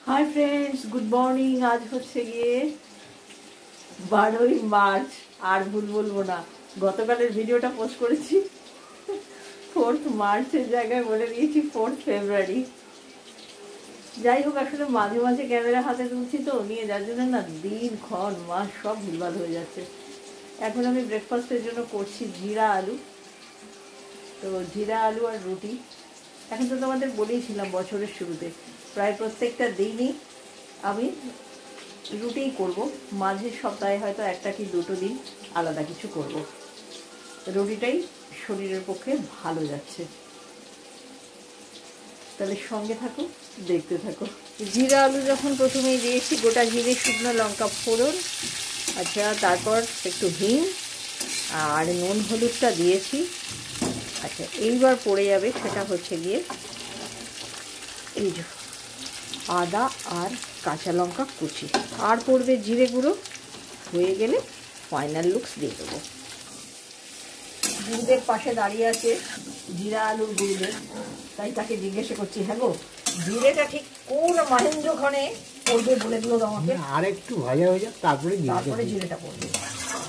Hi friends, good morning. आज হচ্ছে গিয়ে 12ই মার্চ। আর ভুল বলবো না, গতকালের ভিডিওটা পোস্ট করেছি 4 মার্চের জায়গায় বলে দিয়েছি 4 ফেব্রুয়ারি। যাই হোক, আসলে মাঝে মাঝে ক্যামেরা হাতে তুলছি তো নিয়ে, যার জন্য না দিনক্ষণ মাস সব ভুলভাল হয়ে যাচ্ছে। এখন আমি ব্রেকফাস্টের জন্য করছি জিরা আলু। তো জিরা আলু আর রুটি। এখন তো তোমাদের বলেইছিলাম বছরের শুরুতে প্রায় প্রত্যেকটা দিনই আমি রুটিই করব, মাঝের সপ্তাহে হয়তো একটা কি দুটো দিন আলাদা কিছু করব। রুটিটাই শরীরের পক্ষে ভালো যাচ্ছে। তাহলে সঙ্গে থাকো, দেখতে থাকো। জিরা আলু যখন প্রথমেই দিয়েছি, গোটা জিরে, শুকনো লঙ্কা ফোড়ন, আচ্ছা, তারপর একটু হিং আর নুন হলুদটা দিয়েছি। আচ্ছা, এইবার পড়ে যাবে সেটা হচ্ছে গিয়ে এই যে আদা আর কাঁচা লঙ্কা কুচি, আর পড়বে জিরে গুঁড়ো। হয়ে গেলে ফাইনাল লুকস দিয়ে দেবো। গুরুদেব পাশে দাঁড়িয়ে আছে জিরা আলুর গুরুদেব, তাই তাকে জিজ্ঞাসা করছি, হ্যাঁ গো, জিরেটা ঠিক কোন মাহেন্দ্রক্ষণে পড়বে বলে দিল আমাকে। আর একটু ভাজা হয়ে যাক, তারপরে জিরেটা পড়বে।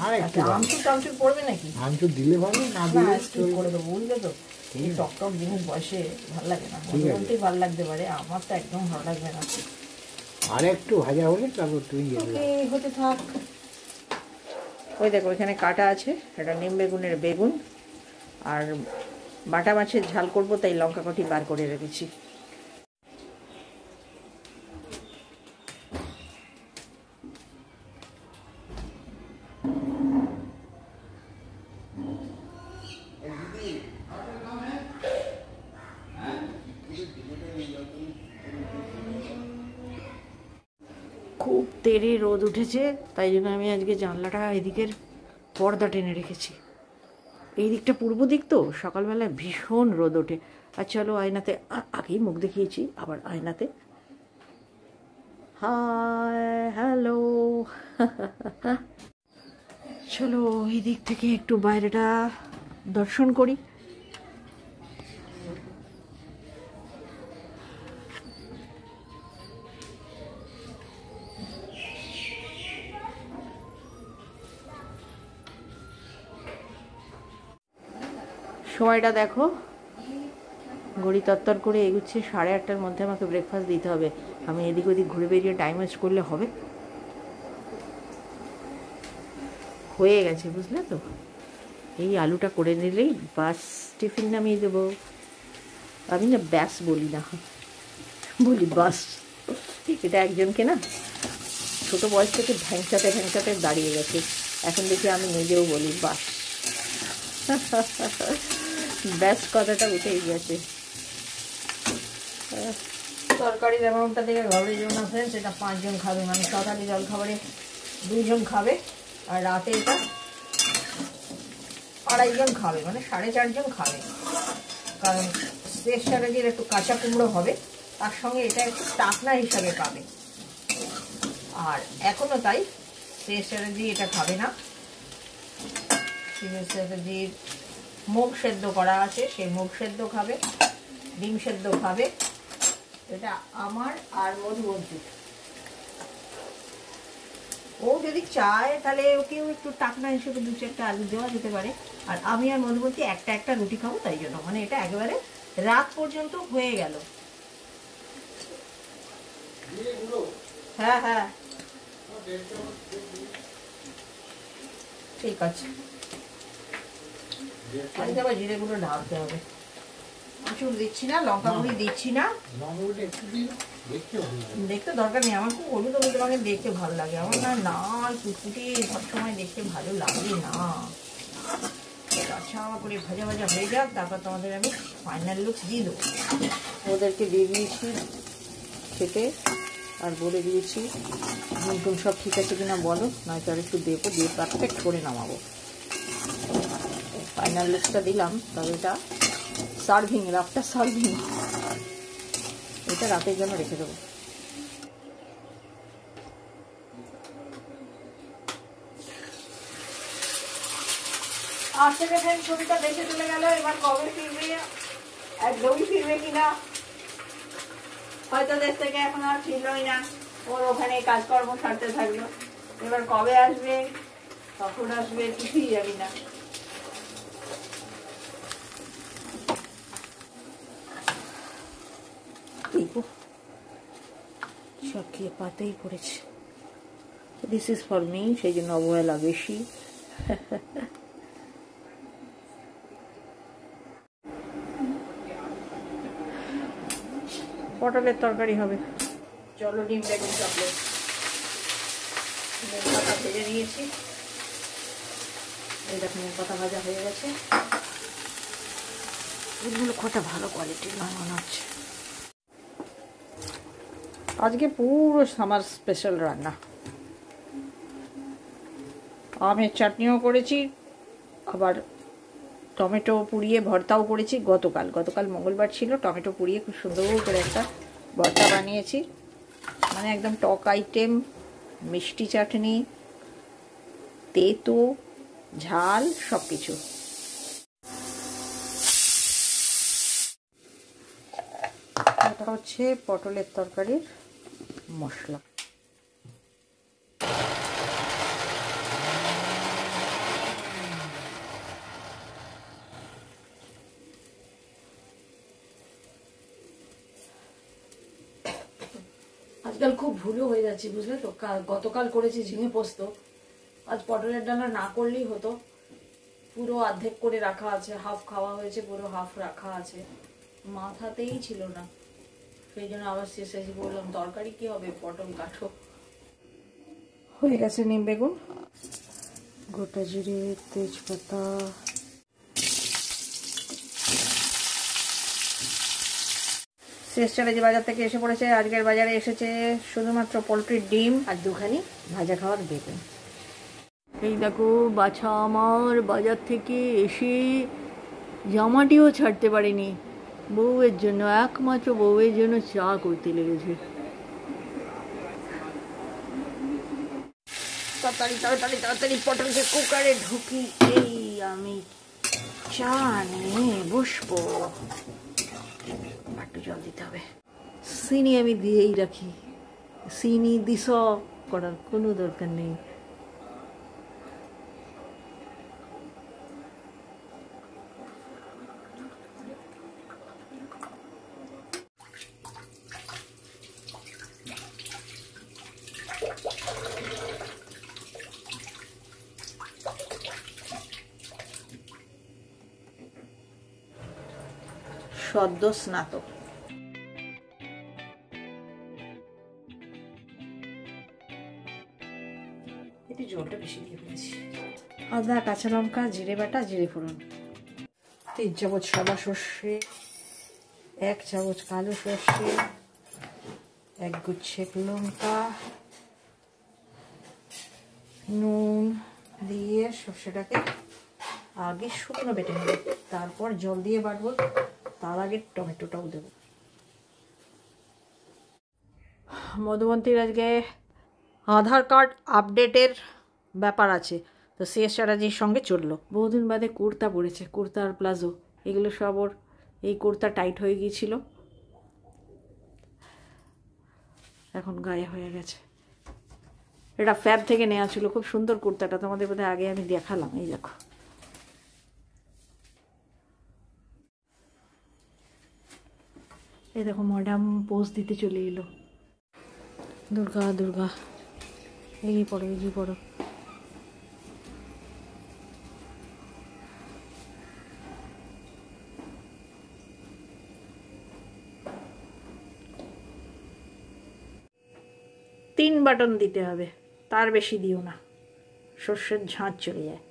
আর একটু আমচুর টামচুর পড়বে নাকি? আমচুর দিলে ভালো, না দিলে স্কিপ করে দেবো, বুঝলে তো। এই টক টক জিনিস বয়সে ভালো লাগে না, বলতেই ভালো লাগতে পারে, আমার তো একদম ভালো লাগবে না। আর একটু ভাজা হলে তারপর তুই হতে থাক। ওই দেখো, এখানে কাটা আছে, এটা নিম বেগুনের বেগুন, আর বাটা মাছের ঝাল করবো, তাই লঙ্কা কটি বার করে রেখেছি। খুব তেড়ে রোদ উঠেছে, তাই জন্য আমি আজকে জানলাটা এদিকের পর্দা টেনে রেখেছি। এই দিকটা পূর্ব দিক তো, সকালবেলায় ভীষণ রোদ ওঠে। আর চলো আয়নাতে, আগেই মুখ দেখিয়েছি, আবার আয়নাতে হাই হ্যালো। চলো এই দিক থেকে একটু বাইরেটা দর্শন করি। সময়টা দেখো, ঘড়ি তত্তর করে এগুচ্ছে, 8:30টার মধ্যে আমাকে ব্রেকফাস্ট দিতে হবে। আমি এদিক ওদিক ঘুরে বেরিয়ে টাইম ওয়েস্ট করলে হবে? হয়ে গেছে, বুঝলে তো। এই আলুটা করে নিলেই বাস, টিফিন নামিয়ে দেবো। আমি না ব্যাস বলি না, বলি বাস। এটা একজনকে না ছোটো বয়স থেকে ভ্যাংচাতে ভ্যাংচাতে দাঁড়িয়ে গেছে, এখন দেখি আমি নিজেও বলি বাস। ব্যাস কথাটা উঠেই গেছে। তরকারির অ্যামাউন্টটা থেকে ঘরে যেমন আছেন, সেটা 5 জন খাবে, মানে সকালে জলখাবারে 2 জন খাবে, আর রাতে এটা 2.5 জন খাবে, মানে 4.5 জন খাবে। কারণ স্পেস স্ট্র্যাটেজির একটু কাঁচা কুমড়ো হবে, তার সঙ্গে এটা একটু টাকনা হিসাবে পাবে। আর এখনো তাই স্পেস স্ট্র্যাটেজি এটা খাবে না, স্পেস স্ট্র্যাটেজির মুগ সেদ্ধ করা আছে, সেই মুগ সেদ্ধ খাবে, ডিম সেদ্ধ খাবে। এটা আমার আর মধুবন্তী। ও যদি চায় তাহলে ওকেও একটু টাকনা হিসেবে 2-4টা আলু দেওয়া যেতে পারে। আর আমি আর মধুবন্তী একটা একটা রুটি খাবো, তাই জন্য মানে এটা একেবারে রাত পর্যন্ত হয়ে গেল। হ্যাঁ হ্যাঁ, ঠিক আছে। আবার জিরে গুঁড়ো ঢালতে হবে। আঁচড় দিচ্ছি না, লঙ্কা গুঁড়ি দিচ্ছি না, দেখতে দরকার নেই। আমার খুব হলুদ হলুদ রঙের দেখতে ভালো লাগে, আমার না লাল কুটকুটি সবসময় দেখতে ভালো লাগে না। আচ্ছা করে ভাজা ভাজা হয়ে যাক, তারপর তোমাদের আমি ফাইনাল লুক দিয়ে দেবো। ওদেরকে দিয়ে দিয়েছি খেতে, আর বলে দিয়েছি নতুন সব ঠিক আছে কিনা বলো, নয়তো আর একটু দেবো, দিয়ে পারফেক্ট করে নামাবো। ফাইনাল লুকটা দিলাম, তবে এটা সার্ভিং, রাতটা সার্ভিং, এটা রাতের জন্য রেখে দেবো। আজকে দেখেন ছবিটা দেখে চলে গেল, এবার কবে ফিরবে, একদমই ফিরবে কিনা। হয়তো দেশ থেকে এখন আর ফিরলই না, ওর ওখানে কাজকর্ম সারতে থাকলো। এবার কবে আসবে, কখন আসবে কিছুই জানি না। সব খেয়ে পাতেই পড়েছে। দিস ইজ ফর মি, সেই জন্য অবহেলা বেশি। পটলের তরকারি হবে। চলো ডিম বেগুন চকলেট নিম পাতা ভেজে নিয়েছি। এই দেখো নিম পাতা ভাজা হয়ে গেছে। এগুলো কটা ভালো কোয়ালিটির মনে হচ্ছে। আজকে পুরো সামার স্পেশাল রান্না। আমের চাটনিও করেছি, আবার টমেটো পুড়িয়ে ভর্তাও করেছি। গতকাল মঙ্গলবার ছিল, টমেটো পুড়িয়ে খুব সুন্দর করে একটা ভর্তা বানিয়েছি। মানে একদম টক আইটেম, মিষ্টি চাটনি, তেতো ঝাল সব কিছু। এটা হচ্ছে পটলের তরকারির মশলা। আজকাল খুব ভুলও হয়ে যাচ্ছে, বুঝলে তো। গতকাল করেছি ঝিঙে পোস্ত, আজ পটলের ডানা না করলেই হতো। পুরো অর্ধেক করে রাখা আছে, হাফ খাওয়া হয়েছে, পুরো হাফ রাখা আছে, মাথাতেই ছিল না। সেই জন্য আবার শেষে বললাম তরকারি কি হবে, পটল কাটো। হয়ে গেছে নিম বেগুন, গোটা জিরে, তেজপাতা, শেষ চলে যে বাজার থেকে এসে পড়েছে। আজকের বাজারে এসেছে শুধুমাত্র পোলট্রির ডিম আর দুখানি ভাজা খাওয়ার বেগুন। এই দেখো বাছা আমার বাজার থেকে এসে জামাটিও ছাড়তে পারেনি, বউয়ের জন্য, একমাত্র বউয়ের জন্য চা করতে লেগেছে। তাড়াতাড়ি তাড়াতাড়ি তাড়াতাড়ি পটলকে কুকারে ঢুকি, এই আমি চা নিয়ে বসবো। একটু জল দিতে হবে। চিনি আমি দিয়েই রাখি, চিনি দিস করার কোনো দরকার নেই। সদ্য স্নাতক। একটু জলটা বেশি দিয়ে ফেলেছি। আদা, কাঁচা লঙ্কা, জিরে বাটা, জিরে ফোড়ন, 3 চামচ সাদা সর্ষে, 1 চামচ কালো সর্ষে, 1 গুচ্ছ লঙ্কা, নুন দিয়ে সর্ষেটাকে আগে শুকনো বেটে নেব, তারপর জল দিয়ে বাটবো। তার আগে টমেটোটাও দেব। মধুমন্তীর আজকে আধার কার্ড আপডেটের ব্যাপার আছে, তো শেষ চ্যাটার্জির সঙ্গে চললো। বহুদিন বাদে কুর্তা পরেছে, কুর্তা আর প্লাজো, এগুলো সব ওর। এই কুর্তা টাইট হয়ে গিয়েছিল, এখন গায়ে হয়ে গেছে। এটা ফ্যাব থেকে নেওয়া ছিল, খুব সুন্দর কুর্তাটা, তোমাদের বোধহয় আগে আমি দেখালাম। এই দেখো, এই দেখো ম্যাডাম পোজ দিতে চলে এলো। দুর্গা দুর্গা, এগিয়ে পড়ো এগিয়ে পড়ো। তিন বাটন দিতে হবে, তার বেশি দিও না, সর্ষের ঝাঁঝ চলে যায়।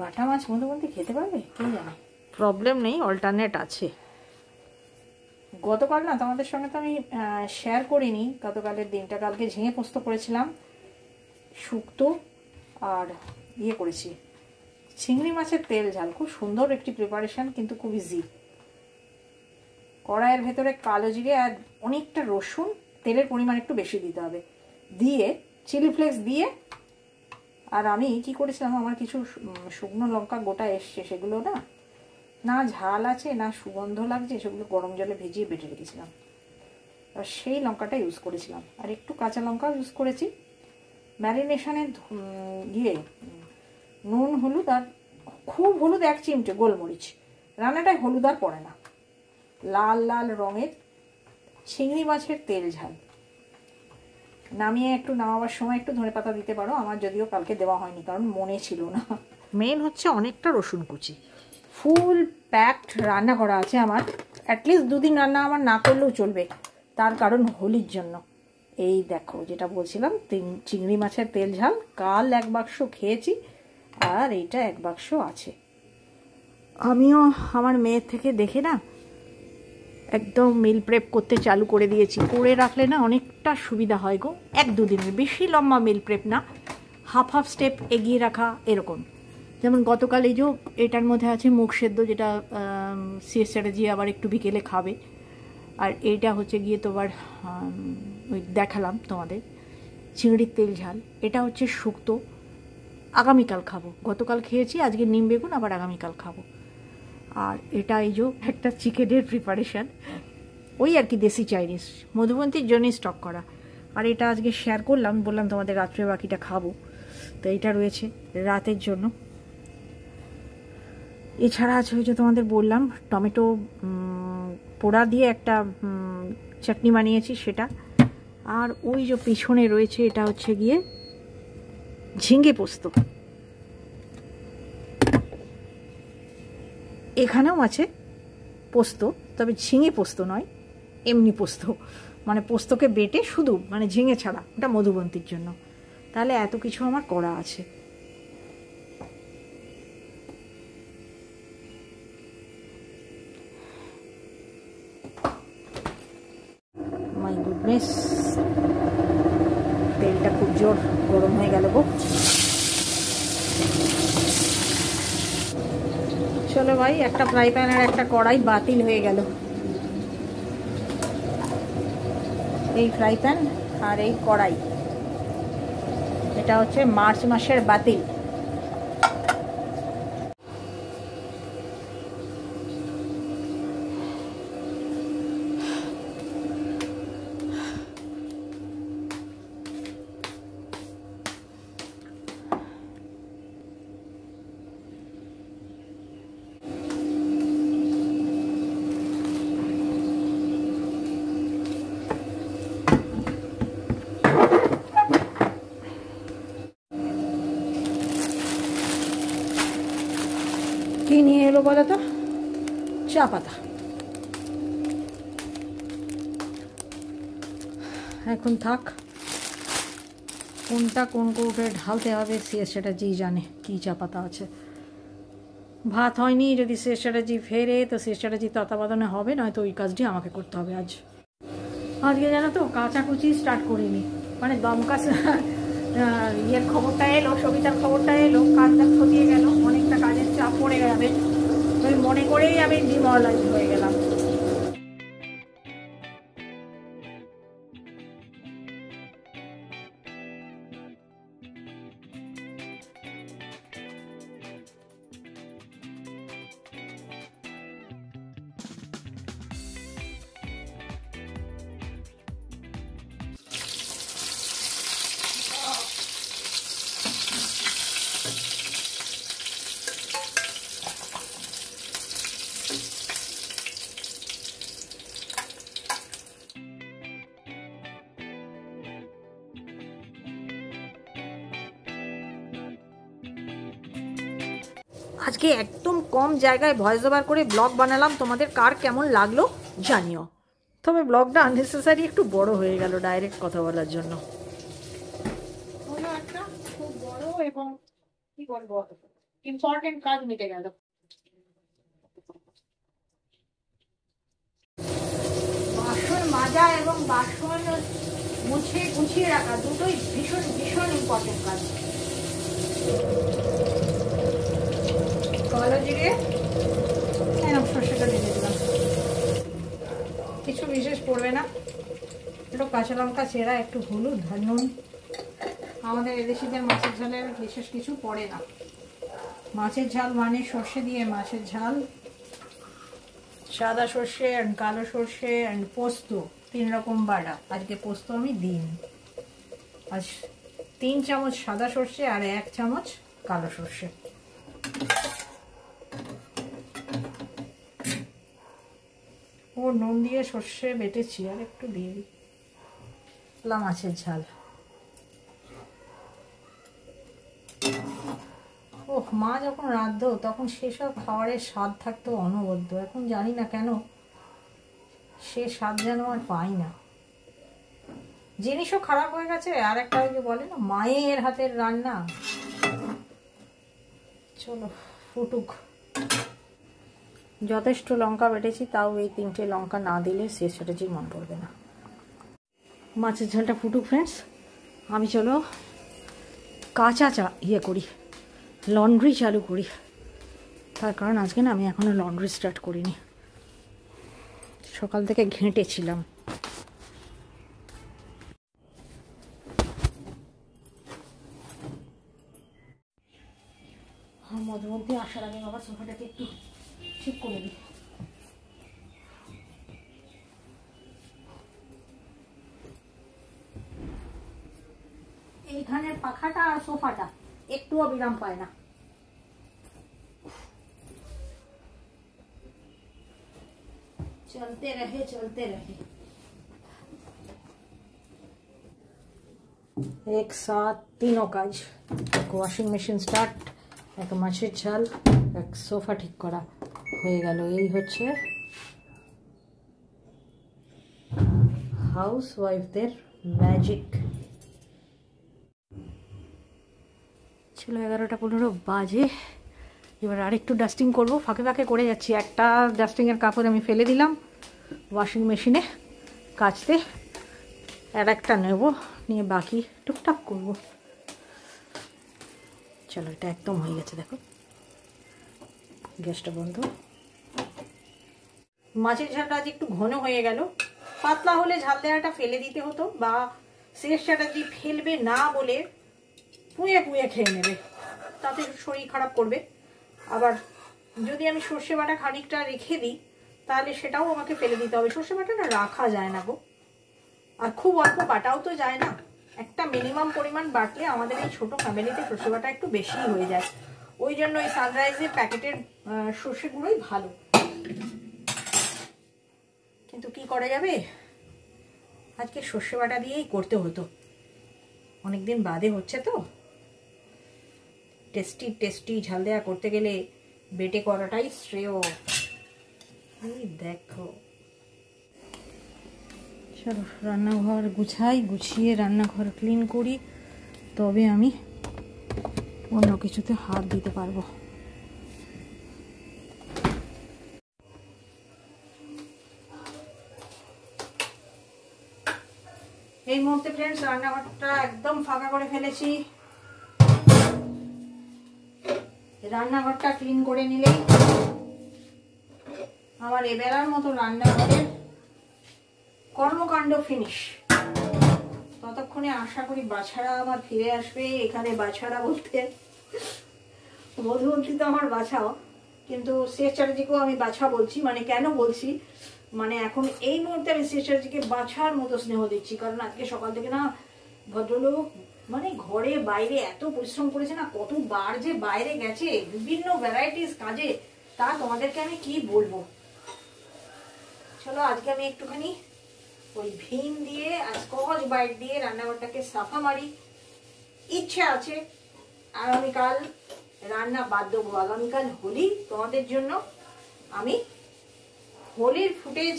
বাটা মাছ মধ্যে খেতে পারবে কে জানে, প্রবলেম নেই, অল্টারনেট আছে। গতকাল না তোমাদের সঙ্গে তো আমি শেয়ার করিনি গতকালের দিনটা। কালকে ঝিঙে পোস্ত করেছিলাম, শুক্তো, আর ইয়ে করেছি চিংড়ি মাছের তেল ঝাল। খুব সুন্দর একটি প্রিপারেশন, কিন্তু খুব ইজি। কড়াইয়ের ভেতরে কালো জিরে আর অনেকটা রসুন, তেলের পরিমাণ একটু বেশি দিতে হবে, দিয়ে চিলি ফ্লেক্স দিয়ে, আর আমি কি করেছিলাম, আমার কিছু শুকনো লঙ্কা গোটা এসছে, সেগুলো না না ঝাল আছে না সুগন্ধ লাগছে, সেগুলো গরম জলে ভিজিয়ে বেটে রেখেছিলাম। আর সেই লঙ্কাটা ইউজ করেছিলাম, আর একটু কাঁচা লঙ্কা ইউজ করেছি। ম্যারিনেশনের নুন হলুদ আর খুব হলুদ 1 চিমটে, গোলমরিচ। রান্নাটায় হলুদ আর পড়ে না। লাল লাল রঙের চিংড়ি মাছের তেল ঝাল। নামিয়ে নামাবার সময় একটু ধনেপাতা দিতে পারো, আমার যদিও কালকে দেওয়া হয়নি কারণ মনে ছিল না। মেন হচ্ছে অনেকটা রসুন কুচি, ফুল প্যাকড রান্না করা আছে আমার। অ্যাটলিস্ট 2 দিন রান্না আমার না করলেও চলবে, তার কারণ হোলির জন্য। এই দেখো যেটা বলছিলাম, চিংড়ি মাছের তেল ঝাল কাল 1 বাক্স খেয়েছি, আর এইটা 1 বাক্স আছে। আমিও আমার মেয়ের থেকে দেখে না একদম মিল প্রেপ করতে চালু করে দিয়েছি। করে রাখলে না অনেকটা সুবিধা হয় গো। 1-2 দিনের বেশি লম্বা মিল প্রেপ না, হাফ স্টেপ এগিয়ে রাখা এরকম। যেমন গতকাল এই যে এটার মধ্যে আছে মুগ সেদ্ধ, যেটা সিএস চ্যাটার্জি আবার একটু বিকেলে খাবে। আর এইটা হচ্ছে গিয়ে তোমার ওই দেখালাম তোমাদের চিংড়ির তেল ঝাল। এটা হচ্ছে শুক্তো, আগামীকাল খাবো। গতকাল খেয়েছি, আজকে নিম বেগুন, আবার আগামীকাল খাবো। আর এটা এই যে একটা চিকেনের প্রিপারেশান, ওই আর কি দেশি চাইনিজ, মধুবন্তীর জন্যই স্টক করা। আর এটা আজকে শেয়ার করলাম, বললাম তোমাদের রাত্রে বাকিটা খাবো, তো এটা রয়েছে রাতের জন্য। এছাড়া আছে ওই যে তোমাদের বললাম টমেটো পোড়া দিয়ে একটা চাটনি বানিয়েছি সেটা। আর ওই যে পিছনে রয়েছে এটা হচ্ছে গিয়ে ঝিঙে পোস্ত। এখানেও আছে পোস্ত, তবে ঝিঙে পোস্ত নয়, এমনি পোস্ত, মানে পোস্তকে বেটে শুধু, মানে ঝিঙে ছাড়া, ওটা মধুবন্তীর জন্য। তাহলে এত কিছু আমার করা আছে। মাই গুডনেস, তেলটা খুব জোর গরম হয়ে গেল গো। চলো ভাই, একটা ফ্রাই প্যান আর একটা কড়াই বাতিল হয়ে গেল। এই ফ্রাই প্যান আর এই কড়াই, এটা হচ্ছে মার্চ মাসের বাতিল। কি নিয়ে এলো বলো তো? চা পাতা। এখন থাক, কোনটা কোন কৌটোয় ঢালতে হবে সিএস চ্যাটার্জি জানে কি চা পাতা আছে। ভাত হয়নি, যদি সিএস চ্যাটার্জি ফেরে তো সিএস চ্যাটার্জি তত্ত্বাবধানে হবে, নয়তো ওই কাজটি আমাকে করতে হবে আজকে জানো তো কাচাকুচি স্টার্ট করিনি, মানে দমকা ইয়ের খবরটা এলো, সবিতার খবরটা এলো, কাজটা খতিয়ে গেল, অনেকটা কাজের চাপ পড়ে যাবে, ওই মনে করেই আমি ডিমোরালাইজ হয়ে গেলাম। আজকে একদম কম জায়গায় ভয়েস ওভার করে ব্লগ বানালাম, তোমাদের কার কেমন লাগলো জানিও। তবে ব্লগটা আননেসেসারি একটু বড় হয়ে গেল ডাইরেক্ট কথা বলার জন্য। হলো একটা খুব বড় এবং কি বলবো ইম্পর্টেন্ট কাজ মিটে গেল। বাসন মাজা এবং বাসন মুছে গুছিয়ে রাখা দুটোই ভীষণ ভীষণ ইম্পর্টেন্ট কাজ। কালো জিরে এরকম সর্ষেটা দিয়ে দিলাম, কিছু বিশেষ পড়বে না, একটু কাঁচা লঙ্কা চেরা, একটু হলুদ আর নুন। আমাদের এদেশিদের মাছের ঝালের বিশেষ কিছু পড়ে না। মাছের ঝাল মানে সর্ষে দিয়ে মাছের ঝাল, সাদা সর্ষে অ্যান্ড কালো সর্ষে অ্যান্ড পোস্ত 3 রকম বাটা। আজকে পোস্ত আমি দিইনি। আজ 3 চামচ সাদা সর্ষে আর 1 চামচ কালো সর্ষে। ও নুন দিয়ে সর্ষে বেটেছি, আর একটু দিয়ে দিই। মাছের ঝাল। ওহ, মা যখন রাঁধতো তখন সেসব খাবারের স্বাদ থাকতো অনবদ্য। এখন জানি না কেন সে স্বাদ যেন আর পাই না। জিনিসও খারাপ হয়ে গেছে। আর একটা ওই যে বলে না, মায়ের হাতের রান্না। চলো ফুটুক। যথেষ্ট লঙ্কা বেটেছি, তাও এই 3টে লঙ্কা না দিলে সে স্ট্র্যাটেজি মন পড়বে না। মাছের ঝালটা ফুটুক ফ্রেন্ডস। আমি চলো কাঁচা করি, লন্ড্রি চালু করি। তার কারণ আজকে না আমি এখনো লন্ড্রি স্টার্ট করিনি, সকাল থেকে ঘেঁটেছিলাম। মধ্যে আসার আগে বাবা সোফাটাকে একটু ঠিক করে দিই। এইখানের পাখাটা আর সোফাটা একটুও বিরাম পায় না। চলতে রহে চলতে রহে, এক সাথ তিনों কাজ। এক ওয়াশিং মেশিন স্টার্ট, এক মাছের ঝাল, এক সোফা ঠিক করা হয়ে গেল। এই হচ্ছে হাউস ওয়াইফদের ম্যাজিক। ছিল 11:15 বাজে। এবার আরেকটু ডাস্টিং করবো, ফাঁকে ফাঁকে করে যাচ্ছি। একটা ডাস্টিংয়ের কাপড় আমি ফেলে দিলাম ওয়াশিং মেশিনে কাচতে, আর একটা নেব, নিয়ে বাকি টুকটাক করব। চলো, এটা একদম হয়ে গেছে। দেখো গ্যাসটা বন্ধ। মাছের ঝালটা আজ একটু ঘন হয়ে গেল। পাতলা হলে ঝাল দেওয়াটা ফেলে দিতে হতো, বা শেষ চ্যাটার্জি ফেলবে না বলে পুয়ে পুয়ে খেয়ে নেবে, তাতে শরীর খারাপ করবে। আবার যদি আমি সর্ষে বাটা খানিকটা রেখে দিই তাহলে সেটাও আমাকে ফেলে দিতে হবে। সর্ষে বাটাটা রাখা যায় না গো, আর খুব অল্প বাটাও তো যায় না। একটা মিনিমাম পরিমাণ বাটলে আমাদের এই ছোট ফ্যামিলিতে সর্ষে বাটা একটু বেশিই হয়ে যায়। ওই জন্য এই সানরাইজের প্যাকেটের সর্ষেগুলোই ভালো। কিন্তু কি করা যাবে, আজকে সর্ষে বাটা দিয়েই করতে হতো। অনেকদিন বাদে হচ্ছে তো। টেস্টি টেস্টি ঝাল দেওয়া করতে গেলে বেটে করাটাই শ্রেয়। দেখো, চলো রান্নাঘর গুছাই, গুছিয়ে রান্নাঘর ক্লিন করি, তবে আমি অন্য কিছুতে হাত দিতে পারবো। এই মুহূর্তে ফ্রেন্ডস রান্নাঘরটা একদম ফাঁকা করে ফেলেছি। রান্নাঘরটা ক্লিন করে নিলেই আমার এবেলার মতো রান্নাঘরের কর্মকাণ্ড ফিনিশ। ততক্ষণে আশা করি বাছারা আমার ফিরে আসবে। এখানে বাছারা বলতে মধুমন্তী তো আমার বাছাও, কিন্তু শেষ চ্যাটার্জিকেও আমি বাছা বলছি। মানে কেন বলছি, মানে এখন এই মুহূর্তে আমি শেষ চ্যাটার্জিকে বাছার মতো স্নেহ দিচ্ছি। কারণ আজকে সকাল থেকে না ভদ্রলোক মানে ঘরে বাইরে এত পরিশ্রম করেছে না, কতবার যে বাইরে গেছে বিভিন্ন ভ্যারাইটিস কাজে, তা তোমাদেরকে আমি কি বলবো। চলো আজকে আমি একটুখানি ওই ভীম দিয়ে আর স্কচ বাইট দিয়ে রান্নাঘরটাকে সাফা মারি। ইচ্ছে আছে আগামীকাল রান্না বাদ দেবো। আগামীকাল হোলি, তোমাদের জন্য আমি হোলির ফুটেজ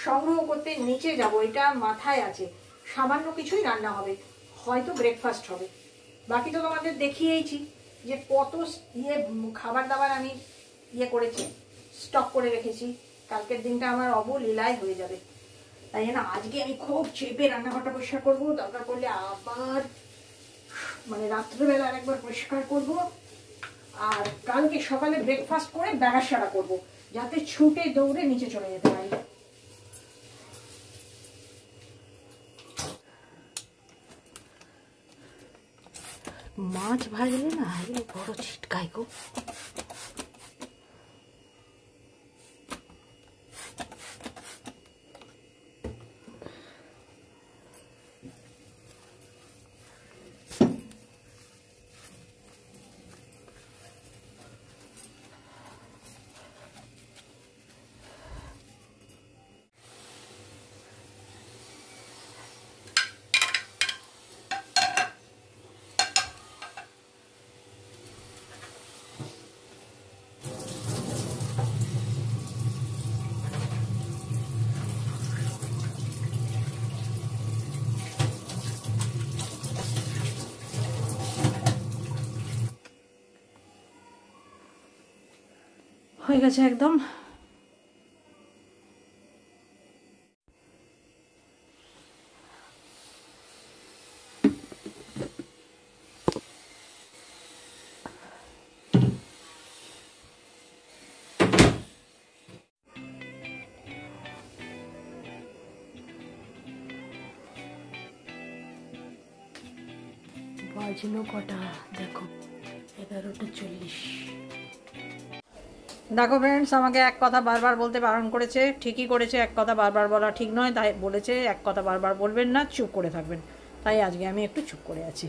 সংগ্রহ করতে নিচে যাব, এটা মাথায় আছে। সামান্য কিছুই রান্না হবে, হয়তো ব্রেকফাস্ট হবে। বাকি তো তোমাদের দেখিয়েইছি যে কত খাবার দাবার আমি করেছি, স্টক করে রেখেছি। কালকের দিনটা আমার অবলীলায় হয়ে যাবে। তাই জন্য আজকে আমি খুব চেপে রান্নাঘরটা পরিষ্কার করবো। দরকার পড়লে আবার মানে রাত্রেবেলা আরেকবার পরিষ্কার করব। আর কালকে সকালে ব্রেকফাস্ট করে ব্যাগাসারা করবো, যাতে ছুটে দৌড়ে নিচে চলে যেতে পারি। মাছ ভাজলে না এগুলো বড় ছিটকায় গো। হয়ে গেছে একদম। বাজলো কটা দেখো, 11:40। দেখো ফ্রেন্ডস, আমাকে এক কথা বারবার বলতে বারণ করেছে, ঠিকই করেছে, এক কথা বারবার বলা ঠিক নয়, তাই বলেছে এক কথা বারবার বলবেন না, চুপ করে থাকবেন। তাই আজকে আমি একটু চুপ করে আছি।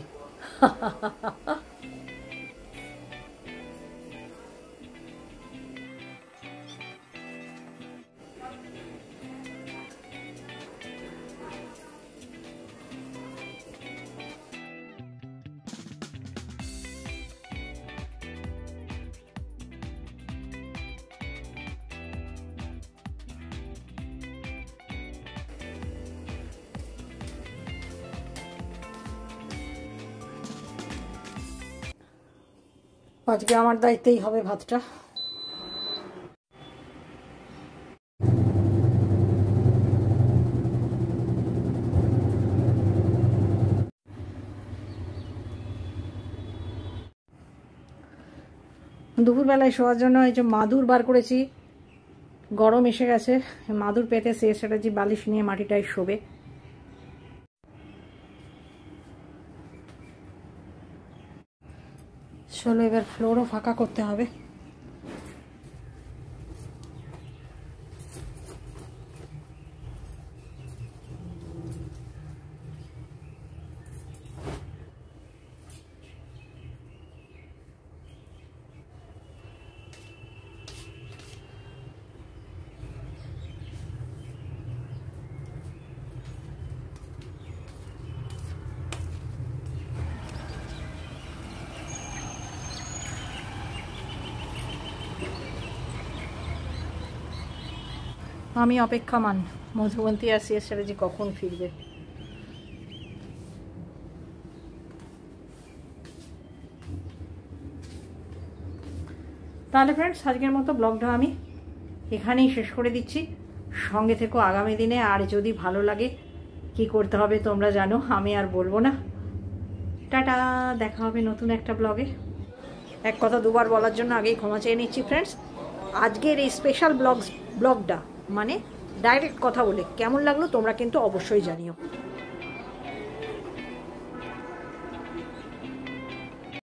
আজকে আমার দায়িত্বেই হবে ভাতটা। দুপুরবেলায় শোয়ার জন্য এই যে মাদুর বার করেছি, গরম এসে গেছে, মাদুর পেতে সেটা যে বালিশ নিয়ে মাটিটায় শোবে। চলো এবার ফ্লোরও ফাঁকা করতে হবে। আমি অপেক্ষামান, মধুবন্তী আর সিএস চ্যাটার্জি কখন ফিরবে। তাহলে ফ্রেন্ডস, আজকের মতো ব্লগটা আমি এখানেই শেষ করে দিচ্ছি। সঙ্গে থেকো আগামী দিনে, আর যদি ভালো লাগে কি করতে হবে তোমরা জানো, আমি আর বলবো না। টাটা, দেখা হবে নতুন একটা ব্লগে। এক কথা দুবার বলার জন্য আগেই ক্ষমা চেয়ে নিচ্ছি ফ্রেন্ডস। আজকের এই স্পেশাল ব্লগটা মানে ডাইরেক্ট কথা বলে কেমন লাগলো তোমরা কিন্তু অবশ্যই জানিও।